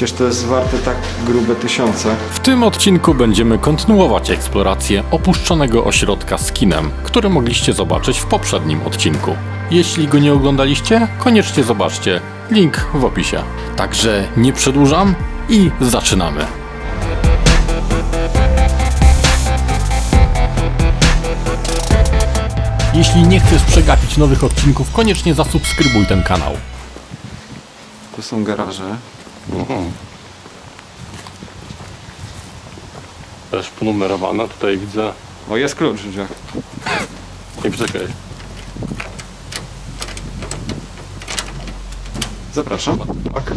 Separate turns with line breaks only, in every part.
Przecież to jest warte tak grube tysiące.
W tym odcinku będziemy kontynuować eksplorację opuszczonego ośrodka z kinem, który mogliście zobaczyć w poprzednim odcinku. Jeśli go nie oglądaliście, koniecznie zobaczcie. Link w opisie. Także nie przedłużam i zaczynamy. Jeśli nie chcesz przegapić nowych odcinków, koniecznie zasubskrybuj ten kanał.
Tu są garaże.
Też ponumerowana, tutaj widzę.
O, jest klucz w drzwiach.
Nie poczekaj.
Zapraszam.
Tak.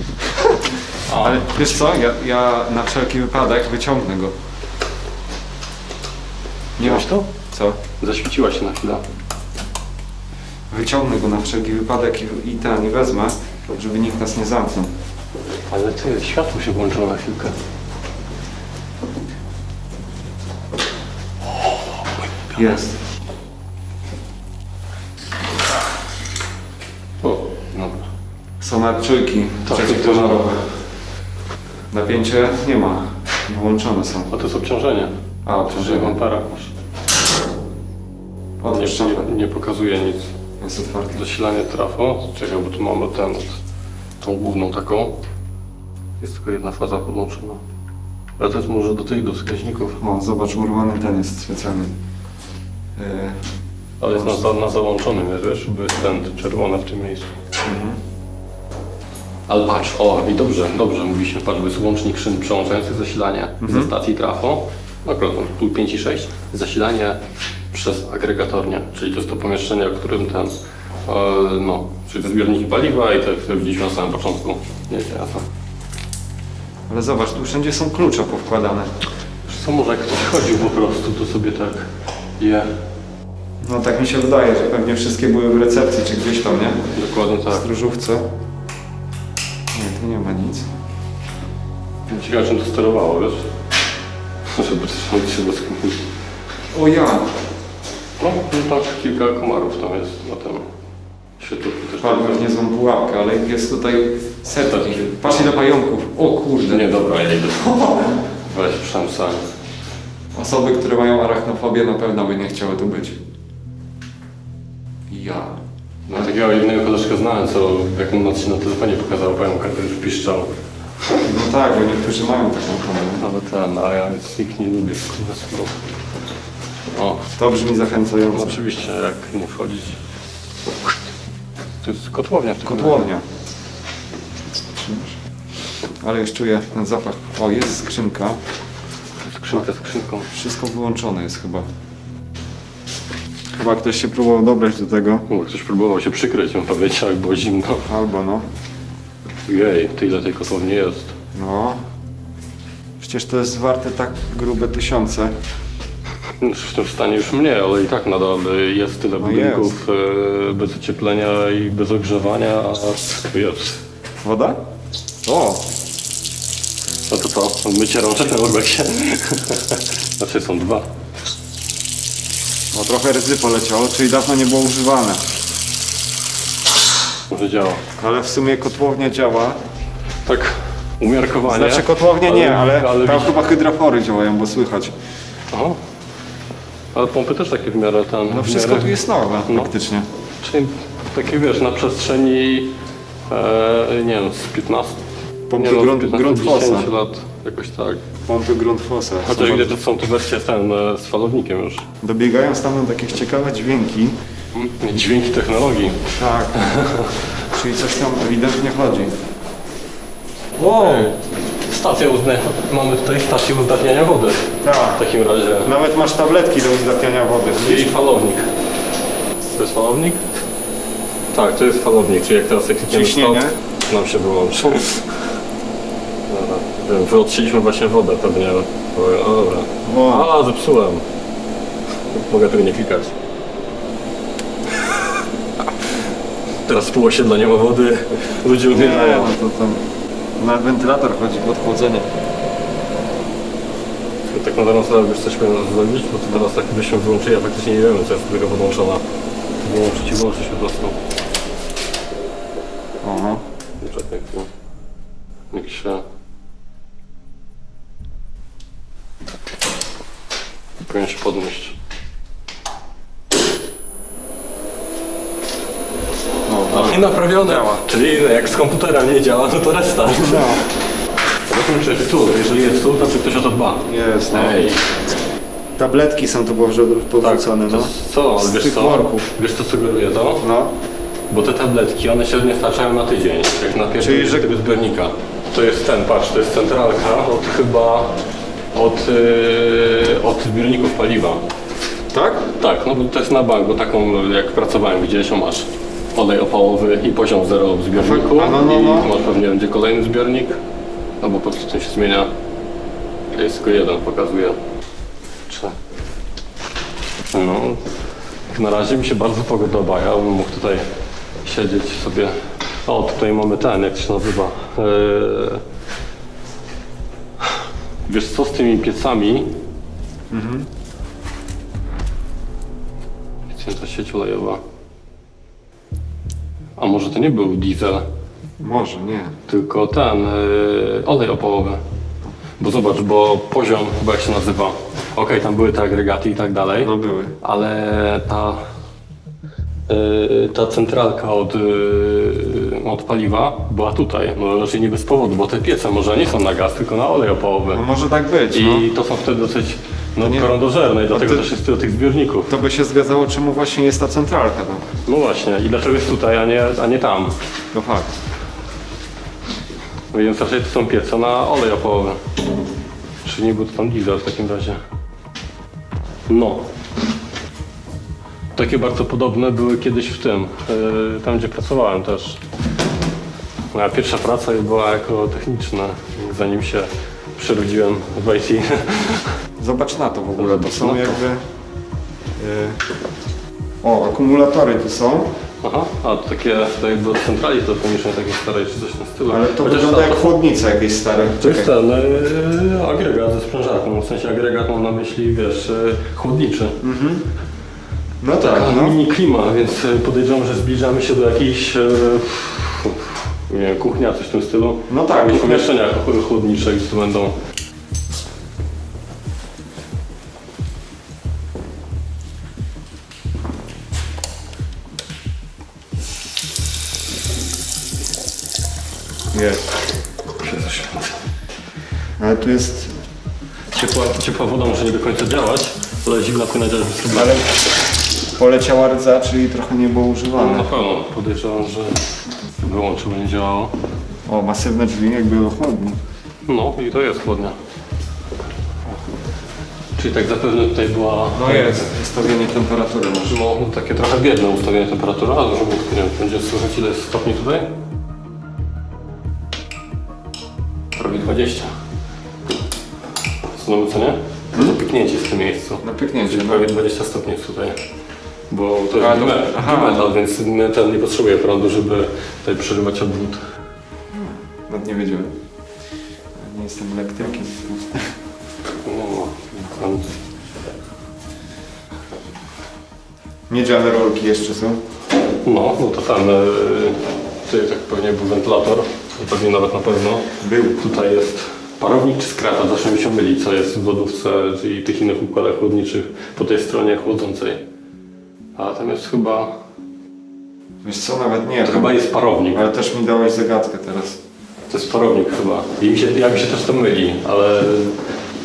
Ale wiesz co, ja na wszelki wypadek wyciągnę go. Nie
Widziałeś to?
Co?
Zaświeciła się na chwilę.
Wyciągnę go na wszelki wypadek i wezmę, żeby nikt nas nie zamknął.
Ale ty, światło się włączyło na chwilkę.
Jest.
O, dobra.
Są nadczujki przeciwpożarowe. Napięcie nie ma. Wyłączone są.
A to jest obciążenie.
A, obciążenie.
Ampera masz.
Otwórz szafę.
Nie pokazuje nic.
Jest otwarte.
Zasilanie trafo. Czekaj, bo tu mamy tą główną taką. Jest tylko jedna faza podłączona. Ale to jest może do tych, do wskaźników.
O, zobacz, urwany ten jest specjalny.
Ale jest na załączonym, wiesz, bo jest ten czerwony w tym miejscu. Ale patrz, o i dobrze, mówiliśmy, patrz, bo jest łącznik szyn przełączający zasilanie ze stacji trafo, akurat tu 5 i 6, zasilanie przez agregatornię, czyli to jest to pomieszczenie, o którym czyli te zbiorniki paliwa i te, które widzieliśmy na samym początku. Nie wiem, jasne.
Ale zobacz, tu wszędzie są klucze powkładane.
Wiesz co, może jak ktoś chodził po prostu, to sobie tak je.
No tak mi się wydaje, że pewnie wszystkie były w recepcji czy gdzieś tam, nie?
Dokładnie
W
tak.
stróżówce. Nie, tu nie ma nic.
Ciekawe, czym to sterowało, wiesz? Żeby coś się rozkminić.
O ja!
No tak, kilka komarów tam jest na tym. Świetlówki też.
Wpadłem w niezłą pułapkę, ale jest tutaj setki. Patrz ile pająków. O kurde.
Nie, dobra, ja idę. Weź przemysł.
Osoby, które mają arachnofobię, na pewno by nie chciały tu być. Ja.
No takiego jednego koleżkę znałem, co jak mu noc się na telefonie pokazał pająka, to już piszczał.
No tak, bo niektórzy mają taką chorobę.
Ale ja więc nikt nie lubię kurwa. O,
To brzmi zachęcająco.
oczywiście, jak nie wchodzić. To jest kotłownia.
Kotłownia. Ale już czuję ten zapach. O, jest skrzynka.
Skrzynka z skrzynką.
Wszystko wyłączone jest chyba. Chyba ktoś się próbował dobrać do tego.
Ktoś próbował się przykryć, bym powiedział, jak było zimno.
Albo no.
Jej, tyle tej kotłowni jest.
No. Przecież to jest warte tak grube tysiące.
W tym stanie już mniej, ale i tak nadal jest tyle budynków bez ocieplenia i bez ogrzewania, a jest.
Woda? O!
No to co? Mycie rączek na Urbexie? Znaczy są dwa.
No trochę rdzy poleciało, czyli dawno nie było używane.
Może działa.
Ale w sumie kotłownia działa.
Tak, umiarkowanie.
Znaczy kotłownia nie, ale tam
widzisz-
chyba hydrafory działają, bo słychać.
Aha. Ale pompy też takie w miarę tam.
No wszystko tu jest nowe, faktycznie.
Czyli takie wiesz, na przestrzeni nie wiem, z 15.
Pompy
nie, no, z
Grundfossa.
10 lat, jakoś tak.
Pompy Grundfossa.
Chociaż widać, że są tu wersje z falownikiem już.
Dobiegają stamtąd jakieś ciekawe dźwięki.
Dźwięki technologii.
Tak. Czyli coś tam ewidentnie chodzi. Wow!
Stacja mamy tutaj stację uzdatniania wody.
Tak.
W takim razie.
Nawet masz tabletki do uzdatniania wody.
I falownik. To jest falownik? Tak, to jest falownik, czyli jak teraz klikniemy
Ciśnienie.
stop, nam się wyłączy. Dobra. Wyodcięliśmy właśnie wodę pewnie. O dobra.
Wow.
A, zepsułem. Mogę tego nie klikać. Teraz pół osiedla nie ma wody, ludzie umierają.
No to tam na wentylator chodzi, pod chłodzenie.
Tak na daną sprawę wiesz coś powinno zrobić, bo to teraz tak byśmy wyłączyli, a faktycznie nie wiemy co jest do tego podłączona. Wyłączyć i włączyć po prostu.
Aha.
Czekaj, tu. Jak się powinien się podnieść. No, i naprawione.
Działa.
Czyli jak z komputera nie działa, no to restart.
No.
Zobaczmy, czy jest tu. Jeżeli jest tu, to czy ktoś o to dba.
Jest, no.
Ej.
Tabletki są tu powrzucone,
To
no.
co? Ale
Z
wiesz
tych
co?
worków.
Wiesz co sugeruje to?
No.
Bo te tabletki, one średnio starczają na tydzień, jak na pierwszy
Czyli, że-
tego zbiornika. To jest ten, patrz, to jest centralka od chyba od zbiorników paliwa.
Tak?
Tak, no bo to jest na bank, bo taką jak pracowałem gdzieś, masz olej opałowy i poziom zero w zbiorniku.
A no.
I tu masz pewnie będzie kolejny zbiornik, albo po prostu ten się zmienia. Jest tylko jeden, pokazuje. No, na razie mi się bardzo podoba, ja bym mógł tutaj siedzieć sobie. O, tutaj mamy ten, jak się nazywa. Wiesz co, z tymi piecami? Piecnięta sieć olejowa. A może to nie był diesel,
Może, nie.
tylko ten olej opałowy. Bo zobacz, bo poziom, chyba jak się nazywa. Okej, tam były te agregaty i tak dalej.
No były.
Ale ta centralka od paliwa była tutaj. No raczej nie bez powodu, bo te piece może nie są na gaz, tylko na olej opałowy.
No może tak być, no.
I to są wtedy dosyć
nie-
prądożerne i dlatego
to-
też jest tyle tych zbiorników.
To by się zgadzało, czemu właśnie jest ta centralka, no.
No właśnie, i dlaczego jest tutaj, a nie tam.
To fakt.
No więc raczej to są piece na olej opałowy. Czyli nie był to tam diesel w takim razie. No. Takie bardzo podobne były kiedyś w tym, tam gdzie pracowałem też. Moja pierwsza praca była jako techniczna, zanim się przerodziłem w IT.
Zobacz na to w ogóle, to są
No to-
jakby... O, akumulatory tu są,
Aha, a to takie to jakby od centrali to pomieszczenie takie stare czy coś na stylu.
ale to
Chociaż
wygląda
ta-
jak chłodnica jakieś stare.
To jest
Czekaj.
ten agregat ze sprężarką, w sensie agregat mam na myśli, wiesz, chłodniczy.
No tak, no.
Mini klima, więc podejrzewam, że zbliżamy się do jakiejś nie wiem, kuchnia, coś w tym stylu.
No tak,
Jakieś
kuchnia.
pomieszczenia chłodnicze, gdzie tu będą.
Jest. Ale tu jest...
Ciepła woda może nie do końca działać, ale zimna powinna działać bez problemu.
Ale poleciała rdza, czyli trochę nie było
Na
używane.
pewno podejrzewam, że wyłączyło, nie działało.
O, masywne drzwi, jakby było chłodno.
No i to jest chłodnia. Czyli tak zapewne tutaj była...
No jest, ustawienie temperatury masz.
No, takie trochę biedne ustawienie temperatury, ale żeby nie wiem, będzie słychać ile jest stopni tutaj? Prawie 20. Znowu co nie? To pyknięcie jest w tym miejscu.
Na pyknięcie,
Czyli
no.
prawie 20 stopni jest tutaj. Bo to
A,
jest
to- aha.
bimetal, więc ten nie potrzebuje prądu, żeby tutaj przerywać obwód.
Nawet nie wiedziałem. Nie jestem elektrykiem.
No, tam
Miedziane rolki jeszcze są.
no to tam, tutaj tak pewnie był wentylator, to pewnie nawet na pewno.
Był.
Tutaj jest parownik czy skrata, zawsze mi się myli, co jest w lodówce i tych innych układach chłodniczych po tej stronie chłodzącej. A tam jest chyba,
Wiesz co, nawet nie
to
wiem.
chyba jest parownik.
Ale też mi dałeś zagadkę teraz.
To jest parownik chyba. I mi się też to myli, ale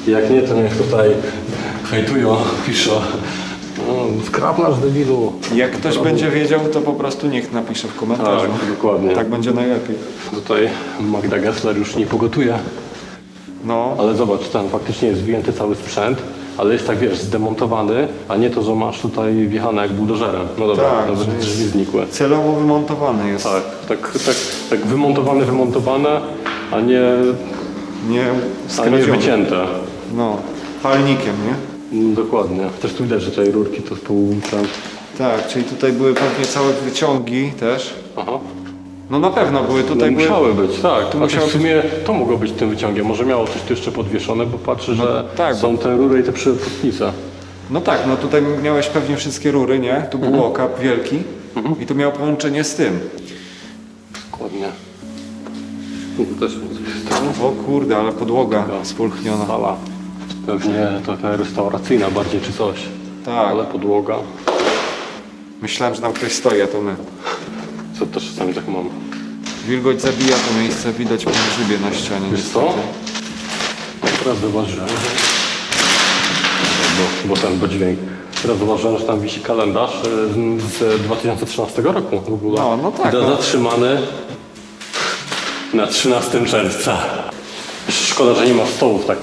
jak nie, to niech tutaj hejtują, piszą. No, skrap nasz debilu.
Jak ktoś będzie wiedział, to po prostu niech napisze w komentarzu.
Tak, dokładnie.
Tak będzie najlepiej.
Tutaj Magda Gessler już nie pogotuje.
No,
Ale zobacz, ten faktycznie jest wyjęty cały sprzęt, ale jest tak, wiesz, zdemontowany, a nie to, że masz tutaj wjechane jak buldożerem. No dobra,
Tak,
nawet
że jest-
drzwi znikłe.
celowo wymontowany jest.
Tak wymontowane, a nie
skradziony.
wycięte.
No, palnikiem, nie?
Dokładnie. Też tu widać, że tutaj rurki to z pół tam.
Tak, czyli tutaj były pewnie całe wyciągi też.
Aha.
No na pewno były, tutaj były...
Musiały być, tak.
Tu
A
musiało
w sumie to mogło być tym wyciągiem. Może miało coś tu jeszcze podwieszone, bo patrzę, że
tak,
są te rury i te przepustnice.
No tak, no tutaj miałeś pewnie wszystkie rury, nie? Tu był okap wielki i tu miał połączenie z tym.
Dokładnie. Tu też coś jest tam.
O kurde, ale podłoga spulchniona.
Sala. pewnie taka restauracyjna bardziej czy coś.
Tak.
Ale podłoga.
Myślałem, że tam ktoś stoi, a to my.
Co też czasami tak mam.
Wilgoć zabija to miejsce, widać po grzybie na ścianie.
Wiesz co? Teraz zauważyłem, bo ten dźwięk. Teraz zauważyłem, że tam wisi kalendarz z 2013 roku w ogóle.
No tak. No.
Zatrzymany na 13 czerwca. Szkoda, że nie ma stołów tak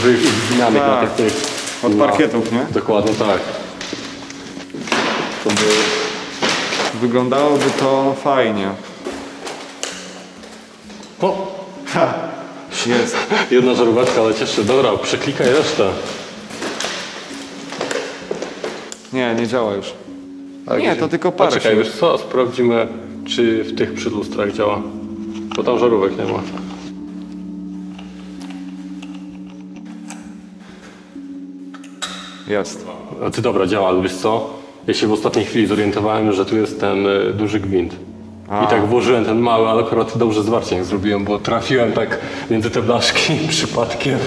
wyzmianych
Tak.
na tych.
Od parkietów, nie?
Dokładnie tak. To by...
Wyglądałoby to fajnie.
O!
Jest.
Jedna żaróweczka, ale cieszę. Dobra, przeklikaj resztę.
Nie działa już.
Tak,
Nie, to tylko parę
Czekaj,
się-
wiesz co? Sprawdzimy, czy w tych przedlustrach działa. Bo tam żarówek nie ma.
Jest.
A ty dobra, działa, ale wiesz co? Ja się w ostatniej chwili zorientowałem, że tu jest ten duży gwint. I tak włożyłem ten mały, ale akurat dobrze zwarcie zrobiłem, bo trafiłem tak między te blaszki przypadkiem.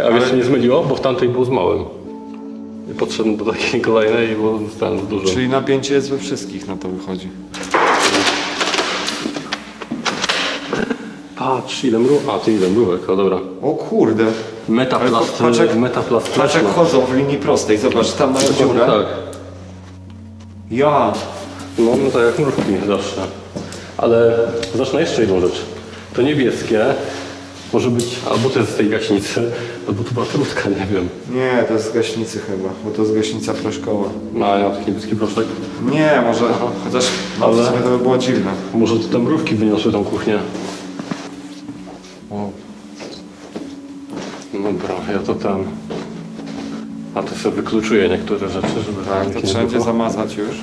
A wiesz co mnie zmyliło? Bo w tamtej był z małym. I podszedłem do takiej kolejnej i było ten dużo.
Czyli napięcie jest we wszystkich, na to wychodzi.
Patrz, ile mrówek. A, ty ile mrówek, o dobra.
O kurde.
Metaplast, metaplast.
Patrz jak chodzą w linii prostej, zobacz, tam mają
Dokładnie
dziurę.
tak.
Ja.
No tak jak mrówki zawsze. Ale zacznę jeszcze jedną rzecz. To niebieskie może być, albo to jest z tej gaśnicy, albo to była krótka, nie wiem.
Nie, to jest z gaśnicy chyba, bo to jest gaśnica proszkowa.
Mają taki niebieski proszek.
Nie, może, chociaż no,
Ale-
w sumie to by było dziwne.
Może to te mrówki wyniosły tą kuchnię.
O.
Dobra, ja to tam... A to sobie wykluczuję niektóre rzeczy, żeby...
Tak, to
nie
wszędzie
było.
zamazać już.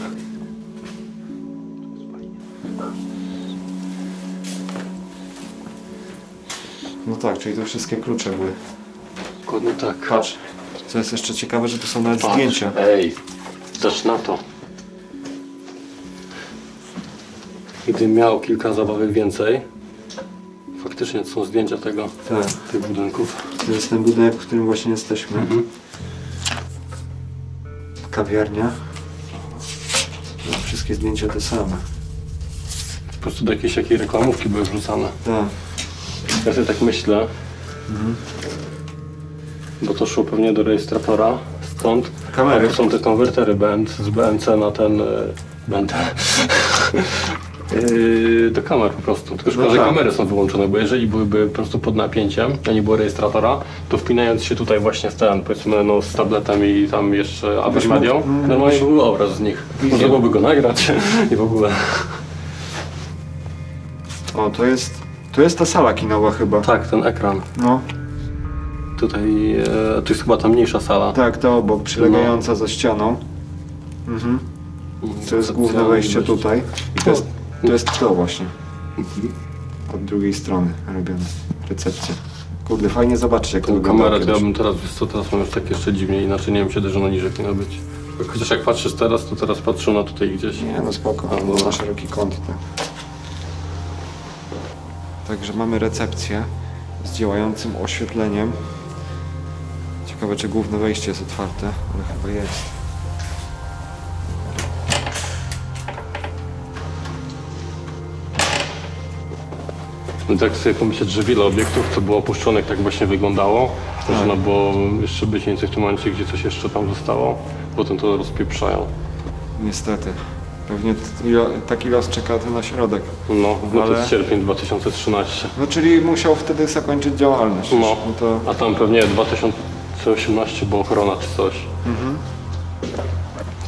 No tak, czyli to wszystkie klucze były.
Dokładnie tak.
Patrz, co jest jeszcze ciekawe, że tu są nawet
Patrz,
zdjęcia.
Ej, zacz na to. Gdybym miał kilka zabawek więcej, faktycznie to są zdjęcia tego,
Tak,
tych budynków.
to jest ten budynek, w którym właśnie jesteśmy. Kawiarnia. No, wszystkie zdjęcia te same.
Po prostu do jakiejś reklamówki były wrzucane.
Tak.
Ja sobie tak myślę, bo to szło pewnie do rejestratora, stąd.
Kamery.
A to są te konwertery z BNC na ten... BNT. Do kamer po prostu. Tylko szkoda,
No
że
tak.
kamery są wyłączone, bo jeżeli byłyby po prostu pod napięciem, a nie było rejestratora, to wpinając się tutaj właśnie z ten, powiedzmy, no, z tabletem i tam jeszcze Avermedią, normalnie byłby obraz z nich. Można byłoby go nagrać i w ogóle.
O, to jest ta sala kinowa chyba.
Tak, ten ekran.
No,
Tutaj, to jest chyba ta mniejsza sala.
tak, to obok, przylegająca za ścianą. Mhm. To jest główne wejście tutaj. I to jest to właśnie. Od drugiej strony robione. Recepcja. Kurde, fajnie zobaczyć jak to
Tą
wygląda.
kamerę to ja bym teraz, wiesz co, teraz mam już tak jeszcze dziwnie, inaczej nie wiem kiedy, że na niżej powinno być. Chociaż jak patrzysz teraz, to teraz patrzę na tutaj gdzieś.
Nie, no spoko.
A, dobra.
Na szeroki kąt. Tak. Także mamy recepcję z działającym oświetleniem. Ciekawe, czy główne wejście jest otwarte, ale chyba jest.
No tak sobie pomyśleć, że wiele obiektów, co było opuszczonych, tak właśnie wyglądało. Można było jeszcze być więcej w tym momencie, gdzie coś jeszcze tam zostało. Potem to rozpieprzają.
Niestety. Pewnie taki los czeka na środek.
No to
Ale-
jest sierpień 2013.
No czyli musiał wtedy zakończyć działalność.
No,
to
a tam pewnie 2018 była ochrona czy coś.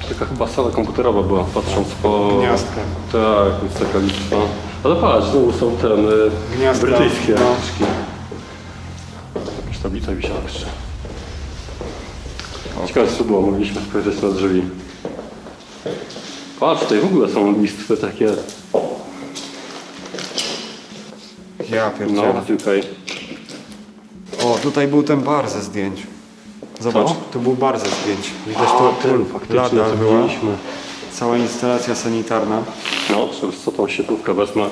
Taka chyba sala komputerowa była, patrząc po...
Gniazdka.
Tak, jest taka liczba. Ale patrz, znowu są ten
Gniazdka.
brytyjskie.
No.
Jakaś tablica wisiała jeszcze. Ciekawe co było, mogliśmy spojrzeć na drzwi. Patrz, tutaj w ogóle są listwy takie.
Ja
No,
pierdzielę.
tutaj.
O, tutaj był ten bar ze zdjęć. Zobacz,
Co?
tu był bar ze zdjęć. Widać
ten
tu
faktycznie,
lada
to
była.
widzieliśmy.
Cała instalacja sanitarna.
No, co tą świetlówkę wezmę.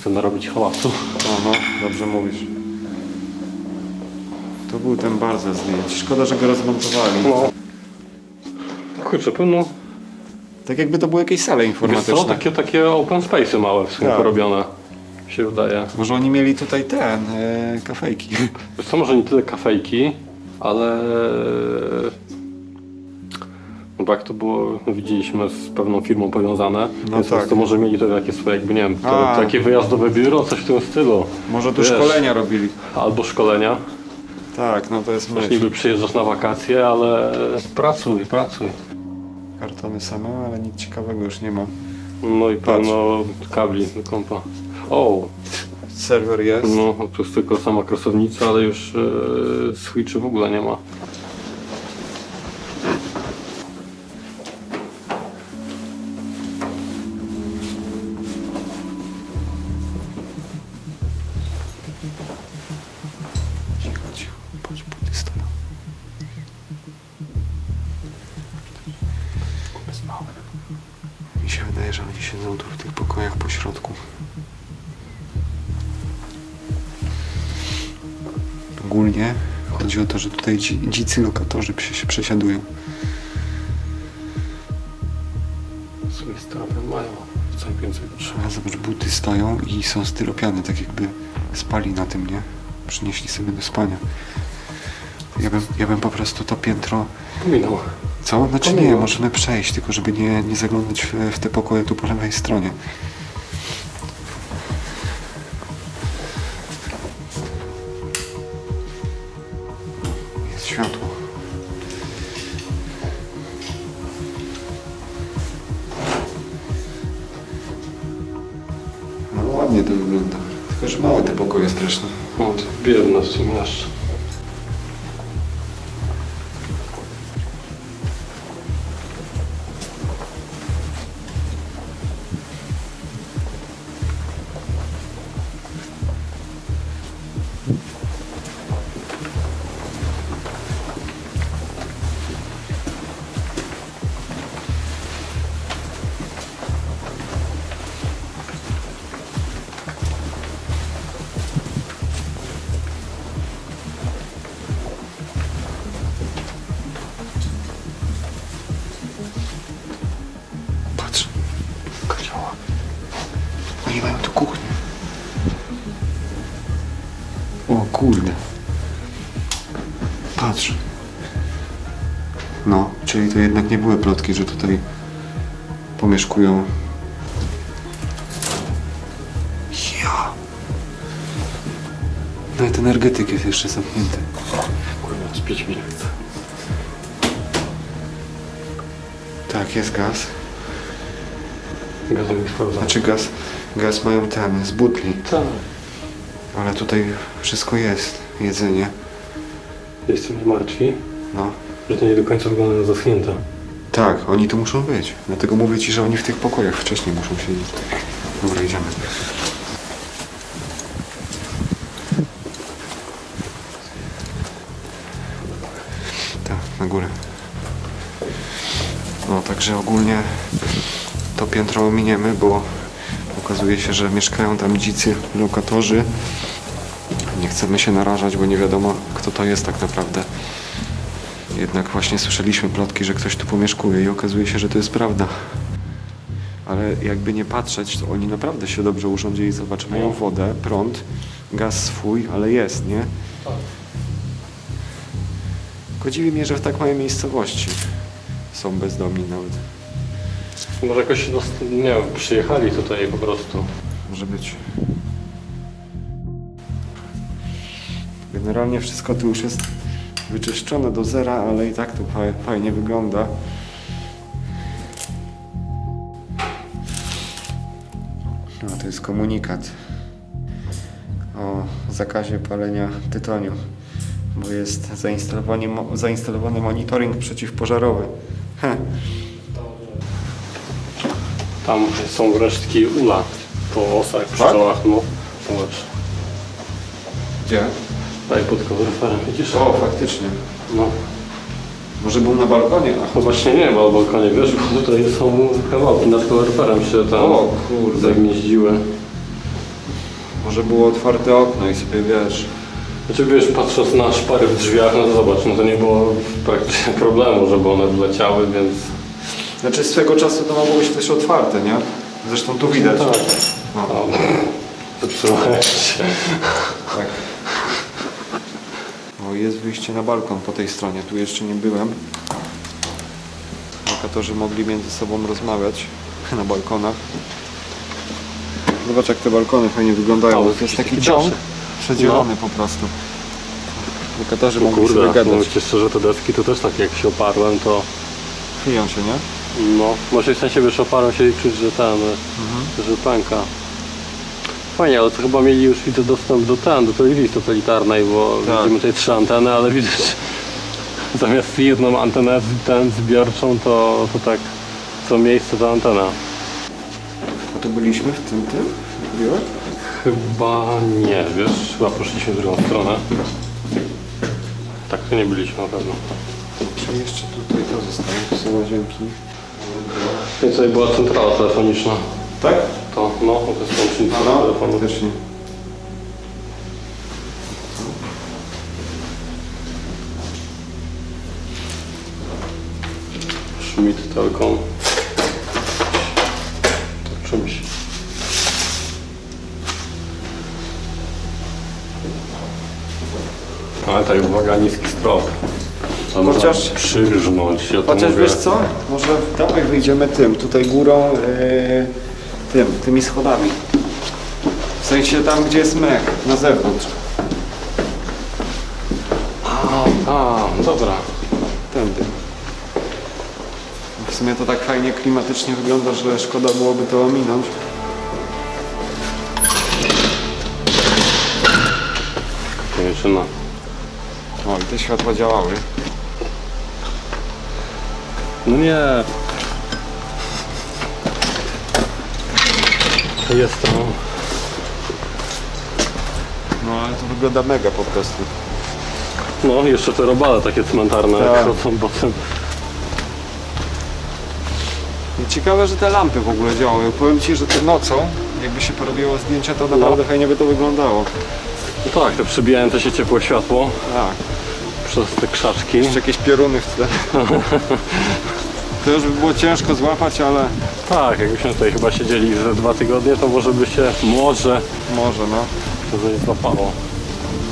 Chcę narobić hałasu.
Aha, dobrze mówisz. To był ten bar ze zdjęć. Szkoda, że go rozmontowali.
No. Kurczę, pewno...
Tak jakby to były jakieś sale
Wiesz
informatyczne.
co, takie open space'y małe w sumie
Tak.
porobione. Mi się wydaje.
Może oni mieli tutaj kafejki.
Wiesz co, może nie tyle kafejki, ale... No bo jak to było, widzieliśmy z pewną firmą powiązane,
No
więc
tak.
to może mieli to jakieś swoje, jakby nie wiem,
A.
takie wyjazdowe biuro, coś w tym stylu.
Może tu
Wiesz,
szkolenia robili.
Albo szkolenia.
Tak, no to jest
Też
myśl.
niby przyjeżdżasz na wakacje, ale pracuj.
Kartony same, ale nic ciekawego już nie ma.
No i pełno kabli do kompa. O,
Serwer jest.
no tu jest tylko sama krosownica, ale już switchy w ogóle nie ma.
Cicho, patrz, buty stoją. Jest mały. Mi się wydaje, że oni siedzą tu w tych pokojach po środku. Ogólnie chodzi o to, że tutaj dzicy lokatorzy się przesiadują.
Sobie strawę mają, co więcej potrzeba.
A zobacz, buty stoją i są styropiane, tak jakby spali na tym, nie? Przynieśli sobie do spania. Ja bym po prostu to piętro...
Pominął.
Co? Znaczy nie,
Pomimo.
możemy przejść, tylko żeby nie zaglądać w te pokoje tu po lewej stronie. Jest światło. No ładnie to wygląda. Tylko, że małe te pokoje straszne.
O, to biedne w sumie jeszcze.
Patrz. Kozioła. Oni mają tu kuchnię. O kurde. Patrz. No, czyli to jednak nie były plotki, że tutaj pomieszkują. Ja. Nawet energetyk jest jeszcze zamknięty.
Kurwa, spieć mi nie chce.
Tak, jest gaz.
Gazu mi sprawdza.
Znaczy gaz mają ten, z butli.
Tak.
Ale tutaj wszystko jest. Jedzenie.
Jestem nie martwi,
No.
że to nie do końca wygląda na zaschnięte.
Tak, oni tu muszą być. Dlatego mówię ci, że oni w tych pokojach wcześniej muszą siedzieć. Dobra, idziemy. Tak, na górę. No, także ogólnie to piętro ominiemy, bo okazuje się, że mieszkają tam dzicy lokatorzy. Nie chcemy się narażać, bo nie wiadomo, kto to jest tak naprawdę. Jednak właśnie słyszeliśmy plotki, że ktoś tu pomieszkuje i okazuje się, że to jest prawda. Ale jakby nie patrzeć, to oni naprawdę się dobrze urządzili. Zobacz, mają wodę, prąd, gaz swój, ale jest, nie?
Tak.
Tylko dziwi mnie, że w tak małej miejscowości są bezdomni nawet.
Może jakoś, nie wiem, przyjechali tutaj po prostu.
Może być. Generalnie wszystko tu już jest wyczyszczone do zera, ale i tak to fajnie wygląda. No, to jest komunikat o zakazie palenia tytoniu, bo jest zainstalowany monitoring przeciwpożarowy. Heh.
Tam są resztki ula po osach, pszczołach, no. Zobacz.
Gdzie?
Daj pod kaloryferem, widzisz?
O, faktycznie.
No.
Może był na balkonie?
No właśnie nie ma o balkonie, wiesz, bo tutaj są kawałki nad kaloryferem się tam
O kurde.
zagnieździły.
Może było otwarte okno i sobie wiesz.
Znaczy wiesz, patrząc na szpary w drzwiach, no to zobacz, no to nie było praktycznie problemu, żeby one wleciały, więc...
Znaczy swego czasu to mogło być też otwarte, nie? Zresztą tu widać.
Tak.
No.
Zatrzymałem się.
Tak. O, jest wyjście na balkon po tej stronie, tu jeszcze nie byłem. Lokatorzy mogli między sobą rozmawiać na balkonach. Zobacz, jak te balkony fajnie wyglądają. To jest taki ciąg przedzielony po prostu. Lokatorzy mogli sobie gadać.
Mówię ci szczerze, te deski to też tak jak się oparłem, to...
Chwieją się, nie?
No, może w sensie wiesz, oparłem się i czuć, że że pęka. Fajnie, ale to chyba mieli już widzę dostęp do telewizji totalitarnej, bo
tak.
widzimy tutaj 3 anteny, ale widzisz, zamiast jedną antenę zbiorczą, to tak co miejsce ta antena.
A tu byliśmy w tym biurze?
Chyba nie, wiesz, chyba poszliśmy w drugą stronę. Tak, tu nie byliśmy na pewno.
Czyli jeszcze tutaj to zostaje, tu są łazienki.
I tutaj była centrala telefoniczna.
Tak?
To, no, to jest łącznica telefonu.
Faktycznie.
Schmidt Telkom. To czymś. Ale tutaj uwaga, niski strop. To
Chociaż-
można przyrżnąć. Ja to
Chociaż
mówię.
wiesz co? Może dawaj wyjdziemy tutaj górą, tymi schodami. W sensie tam, gdzie jest mech, na zewnątrz.
Dobra.
Tędy. W sumie to tak fajnie klimatycznie wygląda, że szkoda byłoby to ominąć.
Konieczyna.
O, i te światła działały.
No nie. Jest to.
No ale to wygląda mega po prostu.
No, jeszcze te robale takie cmentarne,
Tak.
jak chodzą potem.
I ciekawe, że te lampy w ogóle działają. Powiem Ci, że te nocą, jakby się porobiło zdjęcia, to naprawdę fajnie by to wyglądało.
No tak, te przybijające się ciepłe światło
Tak.
przez te krzaczki.
Jeszcze jakieś pioruny w tle. To już by było ciężko złapać, ale
Tak, jakbyśmy tutaj chyba siedzieli ze 2 tygodnie, to może by się, może
no.
to coś złapało.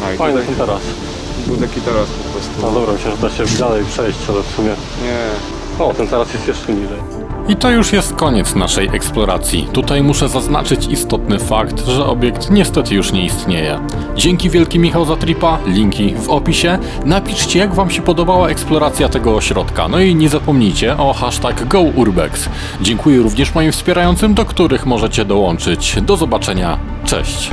No i
Fajny
tutaj
ten teraz.
był taki teraz po prostu.
No dobra, myślę, że da się dalej przejść, ale w sumie...
Nie.
O, ten teraz jest jeszcze niżej.
I to już jest koniec naszej eksploracji. Tutaj muszę zaznaczyć istotny fakt, że obiekt niestety już nie istnieje. Dzięki wielki Michał za tripa, linki w opisie. Napiszcie, jak Wam się podobała eksploracja tego ośrodka. No i nie zapomnijcie o hashtag GoUrbex. Dziękuję również moim wspierającym, do których możecie dołączyć. Do zobaczenia, cześć!